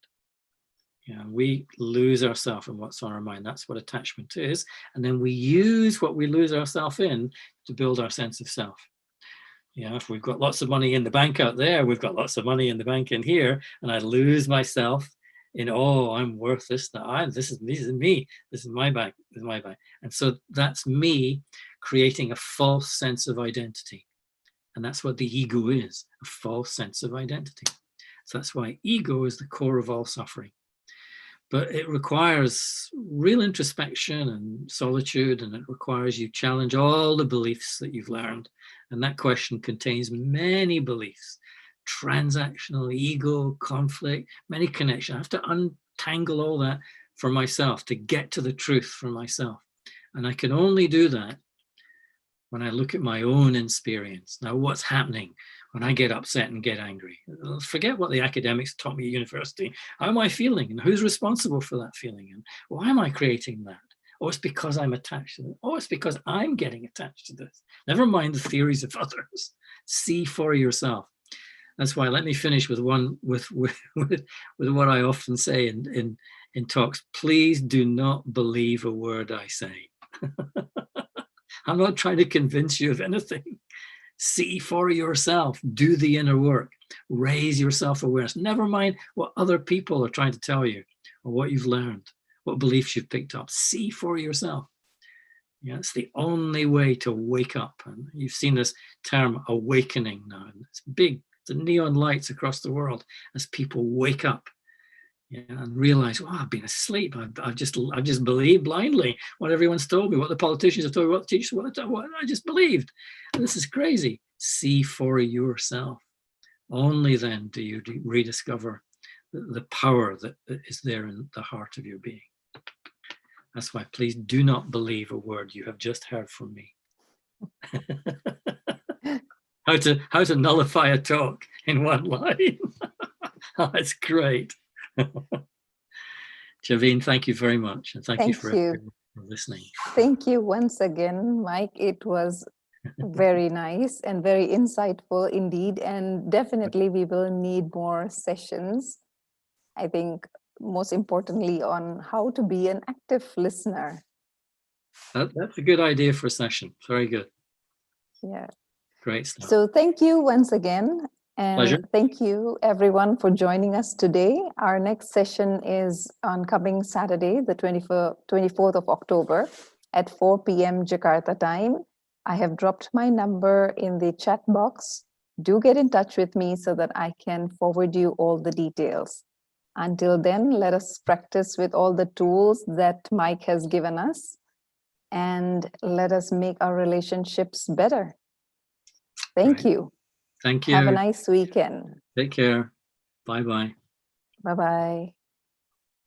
Speaker 2: Yeah, we lose ourselves in what's on our mind. That's what attachment is. And then we use what we lose ourselves in to build our sense of self. Yeah, if we've got lots of money in the bank out there, we've got lots of money in the bank in here, and I lose myself in, oh, I'm worth this. This is me. This is my bank. This is my bank. And so that's me creating a false sense of identity. And that's what the ego is, a false sense of identity. So that's why ego is the core of all suffering. But it requires real introspection and solitude, and it requires you challenge all the beliefs that you've learned. And that question contains many beliefs, transactional, ego, conflict, many connections. I have to untangle all that for myself to get to the truth for myself. And I can only do that when I look at my own experience. Now, what's happening when I get upset and get angry? Forget what the academics taught me at university. How am I feeling? And who's responsible for that feeling? And why am I creating that? Oh, it's because I'm attached to it. Oh, it's because I'm getting attached to this. Never mind the theories of others. See for yourself. That's why, let me finish with what I often say in talks. Please do not believe a word I say. I'm not trying to convince you of anything. See for yourself, do the inner work, raise your self-awareness. Never mind what other people are trying to tell you or what you've learned, what beliefs you've picked up. See for yourself. Yeah, it's the only way to wake up. And you've seen this term awakening now. And it's big, the neon lights across the world as people wake up, yeah, and realize, oh, I've been asleep. I've just believed blindly what everyone's told me, what the politicians have told me, what the teachers, what I just believed. And this is crazy. See for yourself. Only then do you rediscover the power that is there in the heart of your being. That's why please do not believe a word you have just heard from me. How to nullify a talk in one line. Oh, that's great. Javine, thank you very much. And thank you for listening.
Speaker 1: Thank you once again, Mike. It was very nice and very insightful indeed. And definitely we will need more sessions. I think most importantly on how to be an active listener.
Speaker 2: That's a good idea for a session. Very good.
Speaker 1: Yeah.
Speaker 2: Great stuff.
Speaker 1: So thank you once again. And
Speaker 2: pleasure.
Speaker 1: Thank you everyone for joining us today. Our next session is on coming Saturday, the 24th of October at 4 p.m. Jakarta time. I have dropped my number in the chat box. Do get in touch with me so that I can forward you all the details. Until then, let us practice with all the tools that Mike has given us, and let us make our relationships better. Thank you.
Speaker 2: Thank you.
Speaker 1: Have a nice weekend.
Speaker 2: Take care. Bye-bye.
Speaker 1: Bye-bye.